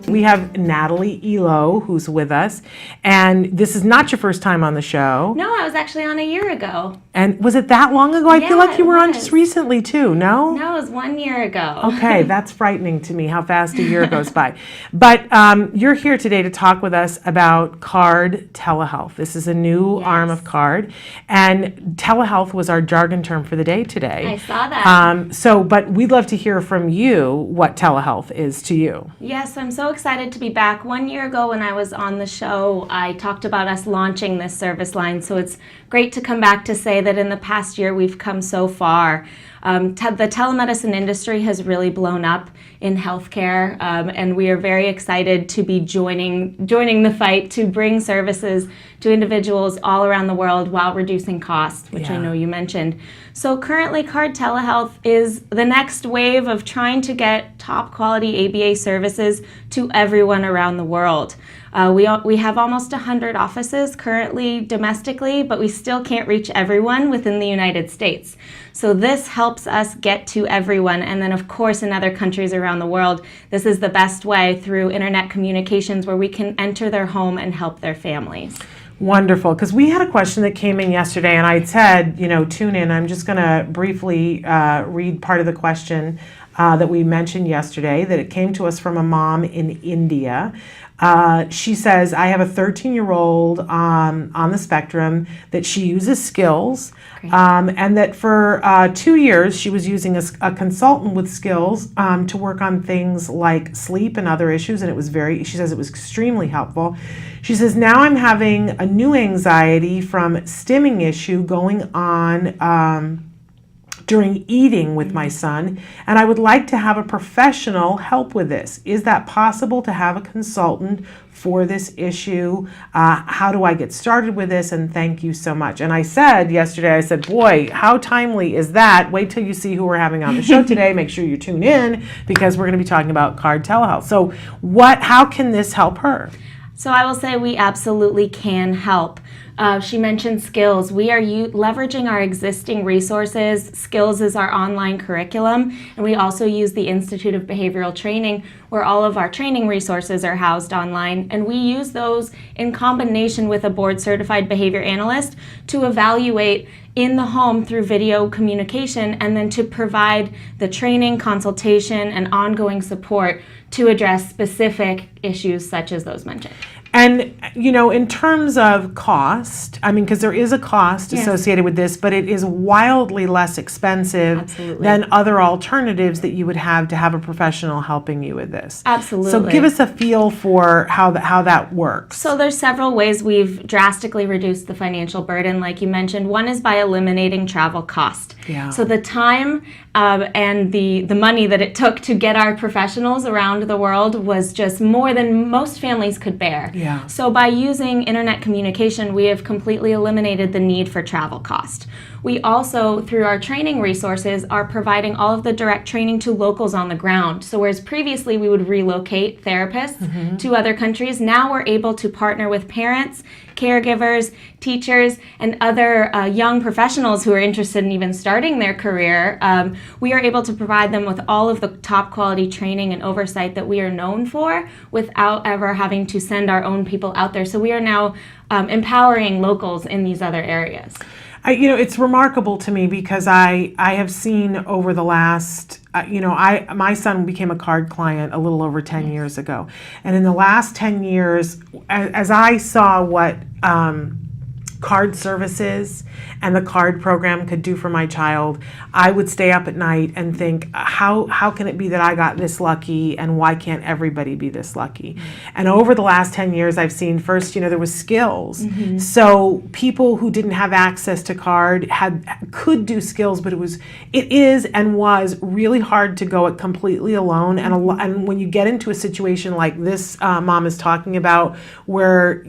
We have Natalie Eloe, who's with us, and this is not your first time on the show. No, I was actually on a year ago. And was it that long ago? I feel like you were on just recently too, no? No, it was 1 year ago. Okay, that's frightening to me how fast a year goes by. But you're here today to talk with us about CARD telehealth. This is a new arm of CARD, and telehealth was our jargon term for the day today. I saw that. But we'd love to hear from you what telehealth is to you. Yes, I'm so excited to be back. 1 year ago when I was on the show, I talked about us launching this service line, so it's great to come back to say that in the past year we've come so far. The telemedicine industry has really blown up in healthcare, and we are very excited to be joining the fight to bring services to individuals all around the world while reducing costs, which I know you mentioned. So currently, CARD Telehealth is the next wave of trying to get top quality ABA services to everyone around the world. We have almost 100 offices currently domestically, but we still can't reach everyone within the United States. So this helps us get to everyone. And then, of course, in other countries around the world, this is the best way through internet communications where we can enter their home and help their families. Wonderful, because we had a question that came in yesterday, and I said, tune in. I'm just going to briefly read part of the question that we mentioned yesterday, that it came to us from a mom in India. She says, I have a 13-year-old on the spectrum that she uses Skills, and that for 2 years she was using a consultant with Skills to work on things like sleep and other issues, and she says it was extremely helpful. She says, now I'm having a new anxiety from stimming issue going on during eating with my son, and I would like to have a professional help with this. Is that possible to have a consultant for this issue? How do I get started with this? And thank you so much. And I said yesterday, boy, how timely is that? Wait till you see who we're having on the show today. Make sure you tune in, because we're going to be talking about CARD telehealth. So how can this help her? So I will say we absolutely can help. She mentioned Skills. We are leveraging our existing resources. Skills is our online curriculum, and we also use the Institute of Behavioral Training, where all of our training resources are housed online, and we use those in combination with a board-certified behavior analyst to evaluate in the home through video communication, and then to provide the training, consultation, and ongoing support to address specific issues such as those mentioned. And, in terms of cost, because there is a cost associated with this, but it is wildly less expensive than other alternatives that you would have to have a professional helping you with this. Absolutely. So give us a feel for how that works. So there's several ways we've drastically reduced the financial burden, like you mentioned. One is by eliminating travel cost. Yeah. So the time and the money that it took to get our professionals around the world was just more than most families could bear. Yeah. So by using internet communication, we have completely eliminated the need for travel cost. We also, through our training resources, are providing all of the direct training to locals on the ground. So whereas previously we would relocate therapists to other countries, now we're able to partner with parents, caregivers, teachers, and other young professionals who are interested in even starting their career. We are able to provide them with all of the top quality training and oversight that we are known for without ever having to send our own people out there. So we are now empowering locals in these other areas. It's remarkable to me, because I have seen over the last, my son became a CARD client a little over 10 years ago. And in the last 10 years, as I saw what CARD services and the CARD program could do for my child, I would stay up at night and think, how can it be that I got this lucky, and why can't everybody be this lucky? And over the last 10 years, I've seen first, there was Skills. So people who didn't have access to CARD could do Skills, but it is and was really hard to go it completely alone. And when you get into a situation like this mom is talking about, where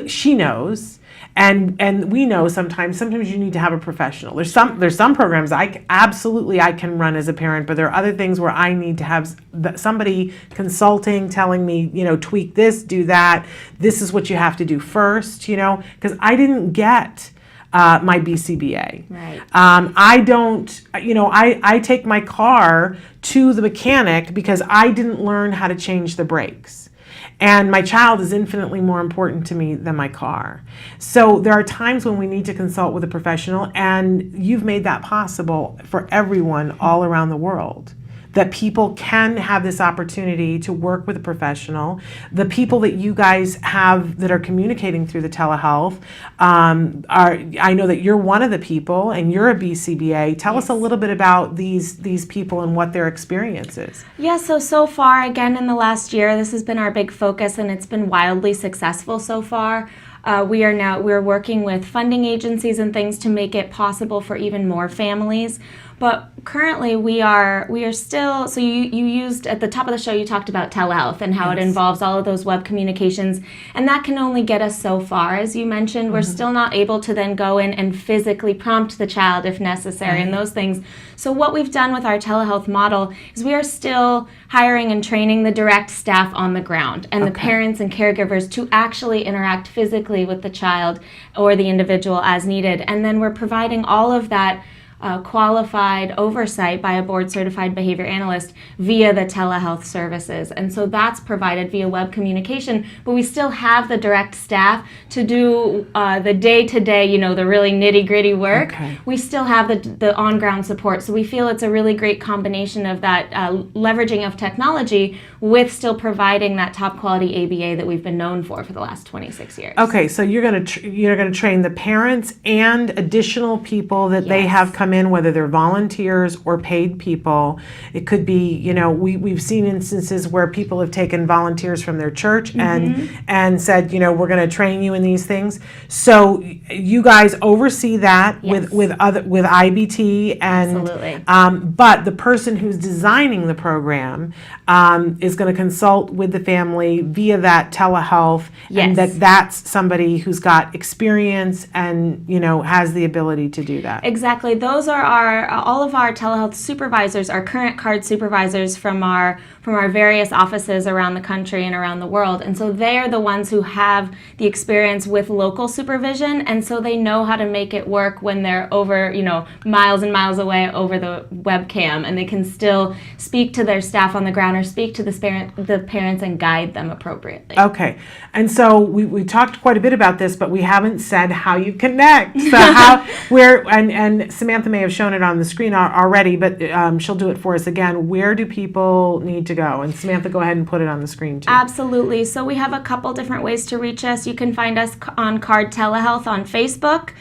she knows, and we know sometimes you need to have a professional. There's some programs I can run as a parent, but there are other things where I need to have somebody consulting, telling me, tweak this, do that. This is what you have to do first, because I didn't get my BCBA. Right. I take my car to the mechanic because I didn't learn how to change the brakes. And my child is infinitely more important to me than my car. So there are times when we need to consult with a professional, and you've made that possible for everyone all around the world. That people can have this opportunity to work with a professional. The people that you guys have that are communicating through the telehealth I know that you're one of the people, and you're a BCBA. Tell us a little bit about these people and what their experience is. Yeah, so far, again, in the last year, this has been our big focus, and it's been wildly successful so far. We're working with funding agencies and things to make it possible for even more families. But currently we are still, so you used, at the top of the show, you talked about telehealth and how it involves all of those web communications, and that can only get us so far. As you mentioned, we're still not able to then go in and physically prompt the child if necessary and those things. So what we've done with our telehealth model is we are still hiring and training the direct staff on the ground and the parents and caregivers to actually interact physically with the child or the individual as needed. And then we're providing all of that qualified oversight by a board-certified behavior analyst via the telehealth services. And so that's provided via web communication, but we still have the direct staff to do the day-to-day, the really nitty-gritty work. We still have the on-ground support. So we feel it's a really great combination of that leveraging of technology with still providing that top-quality ABA that we've been known for the last 26 years. Okay, so you're going to train the parents and additional people that they have come in, whether they're volunteers or paid people. It could be, we've seen instances where people have taken volunteers from their church and said, we're going to train you in these things. So you guys oversee that with IBT, and absolutely. But the person who's designing the program is going to consult with the family via that telehealth, and that's somebody who's got experience and has the ability to do that. Exactly. Those are all of our telehealth supervisors, our current card supervisors from our various offices around the country and around the world. And so they are the ones who have the experience with local supervision, and so they know how to make it work when they're over, miles and miles away over the webcam, and they can still speak to their staff on the ground or speak to the parents and guide them appropriately. Okay. And so we talked quite a bit about this, but we haven't said how you connect. So and Samantha may have shown it on the screen already, but she'll do it for us again. Where do people need to go? And Samantha, go ahead and put it on the screen too. Absolutely. So we have a couple different ways to reach us. You can find us on Card Telehealth on Facebook.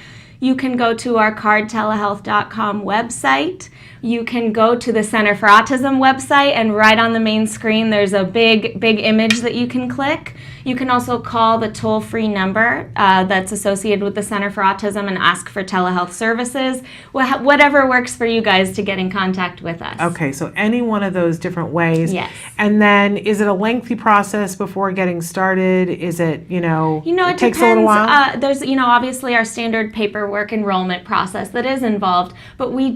You can go to our cardtelehealth.com website. You can go to the Center for Autism website, and right on the main screen there's a big image that you can click. You can also call the toll-free number that's associated with the Center for Autism and ask for telehealth services. Whatever works for you guys to get in contact with us. Okay, so any one of those different ways. Yes. And then, is it a lengthy process before getting started? Is it, it takes depends. a little while? There's, obviously our standard paperwork enrollment process that is involved, but we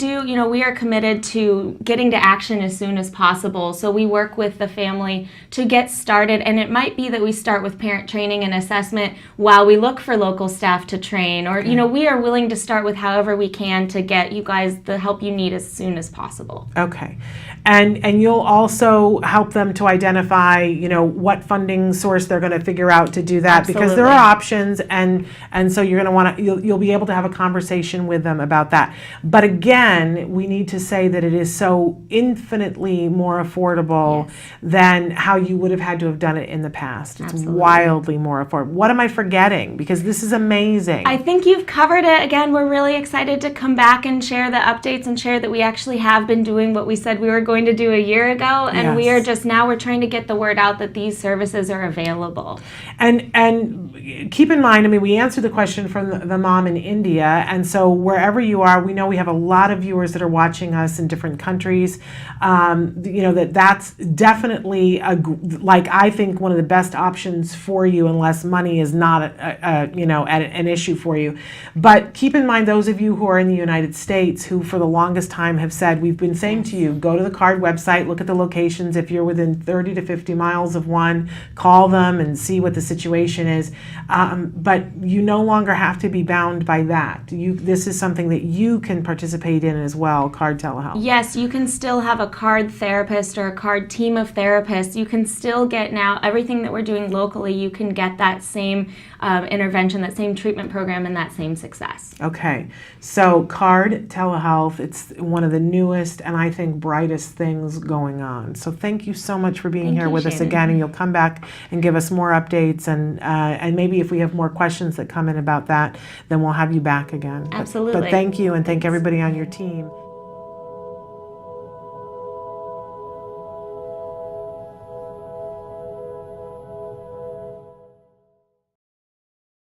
are committed to getting to action as soon as possible. So we work with the family to get started, and it might be that we start with parent training and assessment while we look for local staff to train, or we are willing to start with however we can to get you guys the help you need as soon as possible. Okay. And you'll also help them to identify, what funding source they're going to figure out to do that. Absolutely. Because there are options, and so you're going to you'll be able to have a conversation with them about that. But again, we need to say that it is so infinitely more affordable than how you would have had to have done it in the past. It's wildly more affordable. What am I forgetting? Because this is amazing. I think you've covered it. Again, we're really excited to come back and share the updates and share that we actually have been doing what we said we were going to do a year ago, and we are just now we're trying to get the word out that these services are available. And keep in mind, we answered the question from the mom in India, and so wherever you are, we know we have a lot of viewers that are watching us in different countries. That's definitely I think one of the best options for you, unless money is not an issue for you. But keep in mind, those of you who are in the United States, who for the longest time have said, we've been saying to you, go to the card website, look at the locations. If you're within 30 to 50 miles of one, call them and see what the situation is. But you no longer have to be bound by that. This is something that you can participate in as well, card telehealth. Yes, you can still have a card therapist or a card team of therapists. You can still get now everything that we're doing locally, you can get that same intervention, that same treatment program, and that same success. Okay, so card telehealth, it's one of the newest and I think brightest things going on. So thank you so much for being here with us again, and you'll come back and give us more updates, and maybe if we have more questions that come in about that, then we'll have you back again. Absolutely. But thank you, and thank everybody on your team.